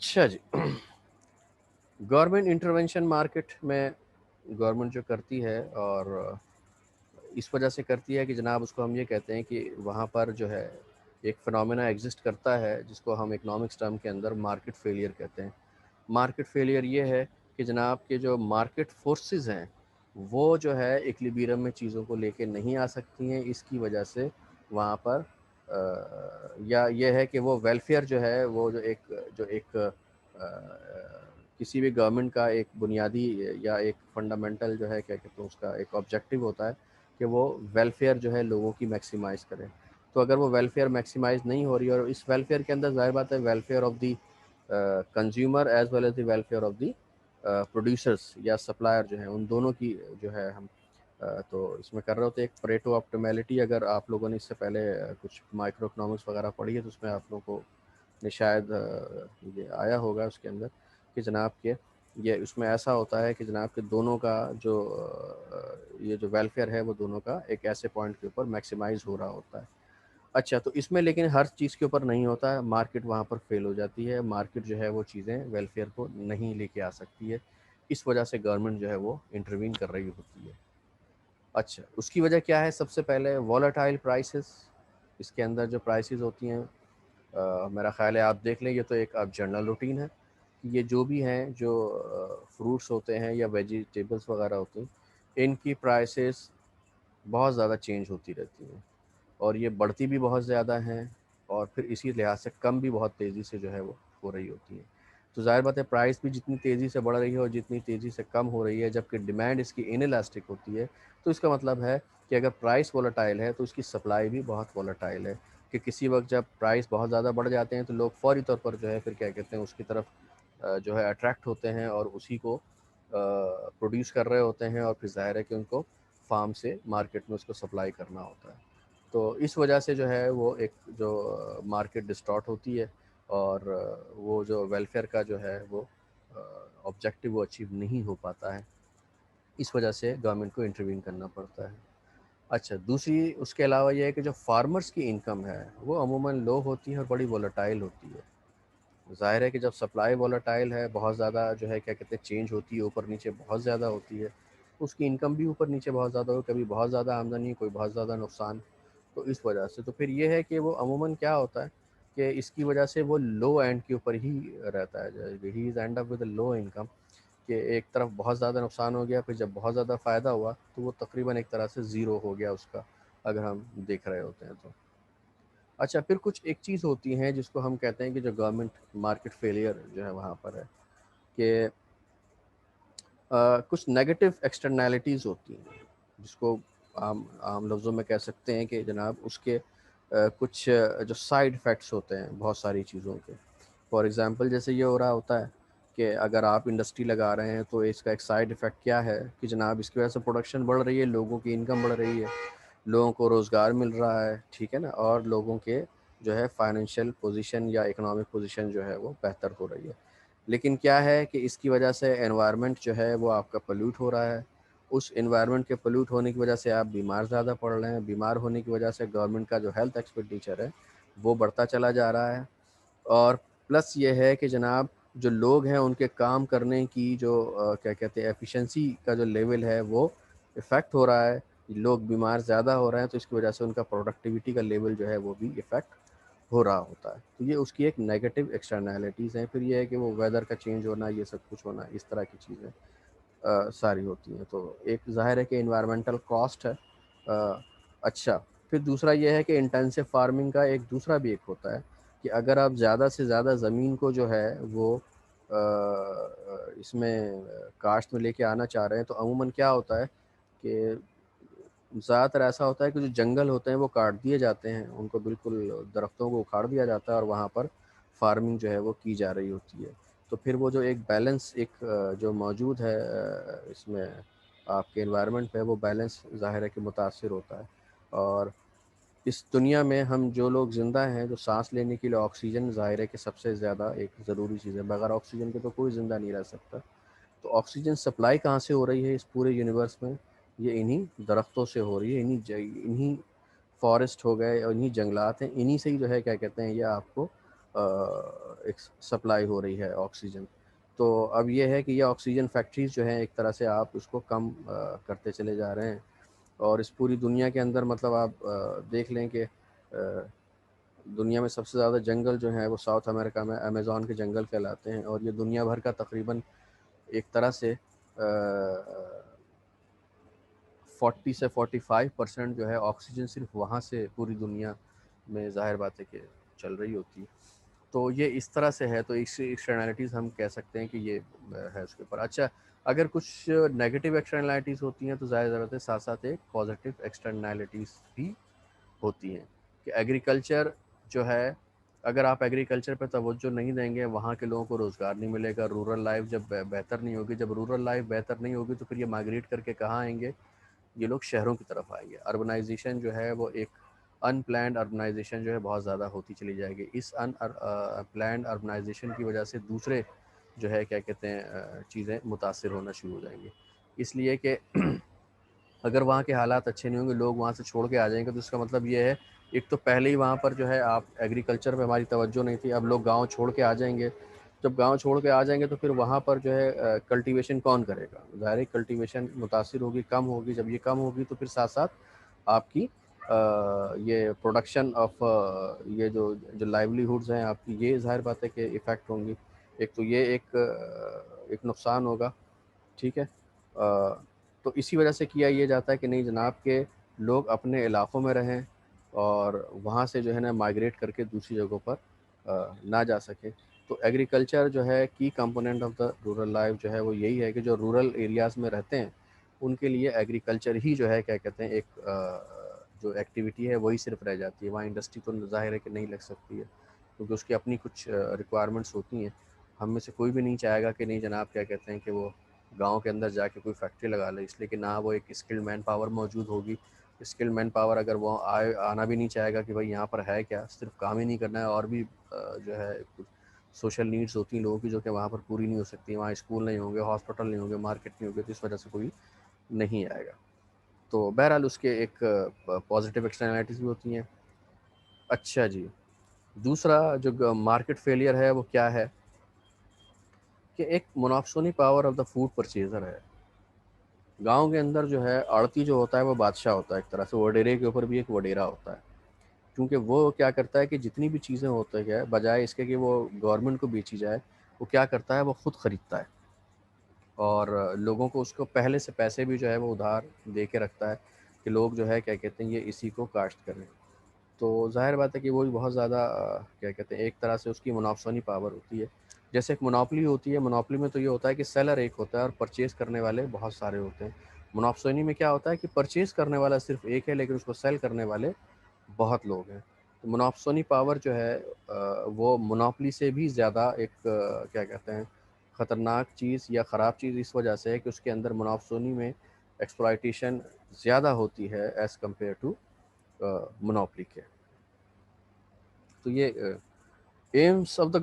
अच्छा जी। Government intervention market में government जो करती है, और इस वजह से करती है कि जनाब उसको हम ये कहते हैं कि वहाँ पर जो है एक फिनोमेना एग्जिस्ट करता है जिसको हम इकोनॉमिक्स टर्म के अंदर मार्केट फेलियर कहते हैं। मार्केट फेलियर ये है कि जनाब के जो मार्केट फोर्सेस हैं वो जो है इक्विलिब्रियम में चीज़ों को लेके नहीं आ सकती हैं। इसकी वजह से वहाँ पर या ये है कि वो वेलफेयर जो है वो जो एक किसी भी गवर्नमेंट का एक बुनियादी या एक फंडामेंटल जो है क्या कहते हैं उसका एक ऑब्जेक्टिव होता है कि वो वेलफेयर जो है लोगों की मैक्सिमाइज़ करें। तो अगर वो वेलफेयर मैक्सिमाइज़ नहीं हो रही है, और इस वेलफेयर के अंदर ज़ाहिर बात है welfare of the consumer as well as the welfare of the producers या सप्लायर जो है उन दोनों की जो है हम तो इसमें कर रहे होते हैं एक परेटो ऑप्टिमैलिटी। अगर आप लोगों ने इससे पहले कुछ माइक्रो इकोनॉमिक्स वगैरह पढ़ी है तो उसमें आप लोगों को ने शायद ये आया होगा उसके अंदर कि जनाब के ये उसमें ऐसा होता है कि जनाब के दोनों का जो ये जो वेलफेयर है वो दोनों का एक ऐसे पॉइंट के ऊपर मैक्सिमाइज हो रहा होता है। अच्छा, तो इसमें लेकिन हर चीज़ के ऊपर नहीं होता है, मार्केट वहाँ पर फेल हो जाती है। मार्केट जो है वो चीज़ें वेलफेयर को नहीं लेके आ सकती है। इस वजह से गवर्नमेंट जो है वो इंटरवीन कर रही होती है। अच्छा, उसकी वजह क्या है? सबसे पहले वॉलेटाइल प्राइसेस। इसके अंदर जो प्राइसेस होती हैं मेरा ख़्याल है आप देख लें, ये तो एक अब जनरल रूटीन है कि ये जो भी हैं जो फ्रूट्स होते हैं या वेजिटेबल्स वगैरह होते हैं, इनकी प्राइसेस बहुत ज़्यादा चेंज होती रहती हैं, और ये बढ़ती भी बहुत ज़्यादा हैं, और फिर इसी लिहाज से कम भी बहुत तेज़ी से जो है वो हो रही होती है। तो ज़ाहिर बात है प्राइस भी जितनी तेज़ी से बढ़ रही है और जितनी तेज़ी से कम हो रही है, जबकि डिमांड इसकी इनइलास्टिक होती है, तो इसका मतलब है कि अगर प्राइस वोलेटाइल है तो उसकी सप्लाई भी बहुत वोलेटाइल है, कि किसी वक्त जब प्राइस बहुत ज़्यादा बढ़ जाते हैं तो लोग फ़ौरी तौर पर जो है फिर क्या कहते हैं उसकी तरफ जो है अट्रैक्ट होते हैं और उसी को प्रोड्यूस कर रहे होते हैं, और फिर ज़ाहिर है कि उनको फार्म से मार्केट में उसको सप्लाई करना होता है। तो इस वजह से जो है वो एक जो मार्केट डिस्टॉर्ट होती है, और वो जो वेलफेयर का जो है वो ऑब्जेक्टिव वो अचीव नहीं हो पाता है। इस वजह से गवर्नमेंट को इंटरवीन करना पड़ता है। अच्छा, दूसरी उसके अलावा ये है कि जो फार्मर्स की इनकम है वो अमूमन लो होती है और बड़ी वोलेटाइल होती है। ज़ाहिर है कि जब सप्लाई वोलेटाइल है, बहुत ज़्यादा जो है क्या कहते हैं चेंज होती है, ऊपर नीचे बहुत ज़्यादा होती है, उसकी इनकम भी ऊपर नीचे बहुत ज़्यादा हो, कभी बहुत ज़्यादा आमदनी, कोई बहुत ज़्यादा नुकसान। तो इस वजह से तो फिर ये है कि वो अमूमन क्या होता है कि इसकी वजह से वो लो एंड के ऊपर ही रहता है, he is and up with low income, कि एक तरफ बहुत ज़्यादा नुकसान हो गया, फिर जब बहुत ज़्यादा फ़ायदा हुआ तो वो तकरीबन एक तरह से ज़ीरो हो गया उसका, अगर हम देख रहे होते हैं तो। अच्छा, फिर कुछ एक चीज़ होती है जिसको हम कहते हैं कि जो गवर्नमेंट मार्केट फेलियर जो है वहाँ पर है कि कुछ नेगेटिव एक्सटर्नैलिटीज़ होती हैं, जिसको आम आम लफ्ज़ों में कह सकते हैं कि जनाब उसके कुछ जो साइड इफ़ेक्ट्स होते हैं बहुत सारी चीज़ों के। फॉर एग्ज़ाम्पल जैसे ये हो रहा होता है कि अगर आप इंडस्ट्री लगा रहे हैं तो इसका एक साइड इफ़ेक्ट क्या है कि जनाब इसकी वजह से प्रोडक्शन बढ़ रही है, लोगों की इनकम बढ़ रही है, लोगों को रोज़गार मिल रहा है, ठीक है ना? और लोगों के जो है फाइनेंशियल पोजीशन या इकोनॉमिक पोजीशन जो है वो बेहतर हो रही है। लेकिन क्या है कि इसकी वजह से एनवायरनमेंट जो है वो आपका पॉल्यूट हो रहा है। उस एनवायरनमेंट के पॉल्यूट होने की वजह से आप बीमार ज़्यादा पड़ रहे हैं। बीमार होने की वजह से गवर्नमेंट का जो हेल्थ एक्सपेंडिचर है वो बढ़ता चला जा रहा है। और प्लस ये है कि जनाब जो लोग हैं उनके काम करने की जो क्या कहते हैं एफिशिएंसी का जो लेवल है वो इफ़ेक्ट हो रहा है। लोग बीमार ज़्यादा हो रहे हैं तो इसकी वजह से उनका प्रोडक्टिविटी का लेवल जो है वो भी इफ़ेक्ट हो रहा होता है। तो ये उसकी एक नेगेटिव एक्सटर्नैलिटीज़ हैं। फिर ये है कि वो वेदर का चेंज होना, ये सब कुछ होना, इस तरह की चीज़ें सारी होती हैं। तो एक ज़ाहिर है कि एनवायरमेंटल कॉस्ट है। अच्छा, फिर दूसरा ये है कि इंटेंसिव फार्मिंग का एक दूसरा भी एक होता है कि अगर आप ज़्यादा से ज़्यादा ज़मीन को जो है वो इसमें काश्त में लेके आना चाह रहे हैं तो अमूमन क्या होता है कि ज़्यादातर ऐसा होता है कि जो जंगल होते हैं वो काट दिए जाते हैं, उनको बिल्कुल दरख्तों को उखाड़ दिया जाता है और वहाँ पर फार्मिंग जो है वो की जा रही होती है। तो फिर वो जो एक बैलेंस एक जो मौजूद है इसमें आपके एनवायरनमेंट पे, वो बैलेंस ज़ाहिर है कि मुतासिर होता है। और इस दुनिया में हम जो लोग ज़िंदा हैं, जो सांस लेने के लिए ऑक्सीजन ज़ाहिर है कि सबसे ज़्यादा एक ज़रूरी चीज़ है, बगैर ऑक्सीजन के तो कोई ज़िंदा नहीं रह सकता। तो ऑक्सीजन सप्लाई कहाँ से हो रही है इस पूरे यूनिवर्स में? ये इन्हीं दरख्तों से हो रही है, इन्हीं फॉरेस्ट हो गए और इन्हीं जंगलात हैं, इन्हीं से ही जो है क्या कहते हैं ये आपको एक सप्लाई हो रही है ऑक्सीजन। तो अब ये है कि ये ऑक्सीजन फैक्ट्रीज़ जो हैं एक तरह से आप उसको कम करते चले जा रहे हैं। और इस पूरी दुनिया के अंदर मतलब आप देख लें कि दुनिया में सबसे ज़्यादा जंगल जो हैं वो साउथ अमेरिका में अमेज़न के जंगल कहलाते हैं, और ये दुनिया भर का तकरीबन एक तरह से 40 से 45% जो है ऑक्सीजन सिर्फ वहाँ से पूरी दुनिया में ज़ाहिर बात है कि चल रही होती है। तो ये इस तरह से है, तो इस एक्सटर्नैलिटीज़ हम कह सकते हैं कि ये है उसके ऊपर। अच्छा, अगर कुछ नेगेटिव एक्सटर्नैलिटीज़ होती हैं तो ज़ाहिर ज़रूरत है साथ साथ एक पॉजिटिव एक्सटर्नैलिटीज़ भी होती हैं कि एग्रीकल्चर जो है, अगर आप एग्रीकल्चर पे तवज्जो नहीं देंगे, वहाँ के लोगों को रोज़गार नहीं मिलेगा, रूरल लाइफ जब बेहतर नहीं होगी, जब रूरल लाइफ बेहतर नहीं होगी तो फिर ये माइग्रेट करके कहाँ आएंगे, ये लोग शहरों की तरफ आएंगे। अर्बनाइजेशन जो है वो एक अनप्लैंड अर्बनाइजेशन जो है बहुत ज़्यादा होती चली जाएगी। इस प्लैंड अर्बनाइजेशन की वजह से दूसरे जो है क्या कहते हैं चीज़ें मुतासिर होना शुरू हो जाएंगी। इसलिए कि अगर वहाँ के हालात अच्छे नहीं होंगे, लोग वहाँ से छोड़ के आ जाएंगे, तो इसका मतलब ये है, एक तो पहले ही वहाँ पर जो है आप एग्रीकल्चर पे हमारी तवज्जो नहीं थी, अब लोग गांव छोड़ के आ जाएंगे। जब गांव छोड़ के आ जाएंगे तो फिर वहाँ पर जो है कल्टीवेशन कौन करेगा, ज़ाहिर है कल्टीवेशन मुतासिर होगी, कम होगी। जब ये कम होगी तो फिर साथ साथ आपकी ये प्रोडक्शन ऑफ ये जो जो लाइवलीहुड्स हैं आपकी, ये ज़ाहिर बात है कि इफ़ेक्ट होंगी। एक तो ये एक नुकसान होगा, ठीक है। तो इसी वजह से किया ये जाता है कि नहीं जनाब के लोग अपने इलाक़ों में रहें और वहाँ से जो है ना माइग्रेट करके दूसरी जगहों पर ना जा सकें। तो एग्रीकल्चर जो है की component of the rural life जो है वो यही है कि जो रूरल एरियाज़ में रहते हैं उनके लिए एग्रीकल्चर ही जो है क्या कहते हैं एक जो एक्टिविटी है वही सिर्फ रह जाती है। वहाँ इंडस्ट्री तो ज़ाहिर है कि नहीं लग सकती है, क्योंकि उसकी अपनी कुछ रिक्वायरमेंट्स होती हैं। हम में से कोई भी नहीं चाहेगा कि नहीं जनाब क्या कहते हैं कि वो गाँव के अंदर जाके कोई फैक्ट्री लगा ले, इसलिए कि ना वो एक स्किल्ड मैन पावर मौजूद होगी। स्किल्ड मैन पावर अगर वो आना भी नहीं चाहेगा कि भाई यहाँ पर है क्या, सिर्फ काम ही नहीं करना है, और भी जो है कुछ सोशल नीड्स होती हैं लोगों की जो कि वहाँ पर पूरी नहीं हो सकती। वहाँ स्कूल नहीं होंगे, हॉस्पिटल नहीं होंगे, मार्केट नहीं होंगे, तो इस वजह से कोई नहीं आएगा। तो बहरहाल उसके एक पॉजिटिव एक्सटर्नैलिटीज़ भी होती हैं। अच्छा जी, दूसरा जो मार्केट फेलियर है वो क्या है कि एक monopoly power of the food purchaser है। गाँव के अंदर जो है आड़ती जो होता है वो बादशाह होता है एक तरह से, वडेरे के ऊपर भी एक वडेरा होता है। क्योंकि वो क्या करता है कि जितनी भी चीज़ें होती है बजाय इसके कि वो गवर्नमेंट को बेची जाए, वो क्या करता है वो खुद ख़रीदता है और लोगों को उसको पहले से पैसे भी जो है वो उधार दे के रखता है कि लोग जो है क्या कहते हैं ये इसी को काश्त करें। तो ज़ाहिर बात है कि वो भी बहुत ज़्यादा क्या कहते हैं एक तरह से उसकी मोनोपोली पावर होती है। जैसे एक मोनोपोली होती है, मोनोपोली में तो ये होता है कि सेलर एक होता है और परचेज़ करने वाले बहुत सारे होते हैं। मोनोपोली में क्या होता है कि परचेज़ करने वाला सिर्फ एक है लेकिन उसको सेल करने वाले बहुत लोग हैं। तो मोनोपोली पावर जो है वो मोनोपोली से भी ज़्यादा एक क्या कहते हैं ख़तरनाक चीज़ या ख़राब चीज़ इस वजह से है कि उसके अंदर मोनोपोली में एक्सप्लॉयटेशन ज़्यादा होती है एज़ कम्पेयर टू मोनोपोली के। तो ये एम्स ऑफ द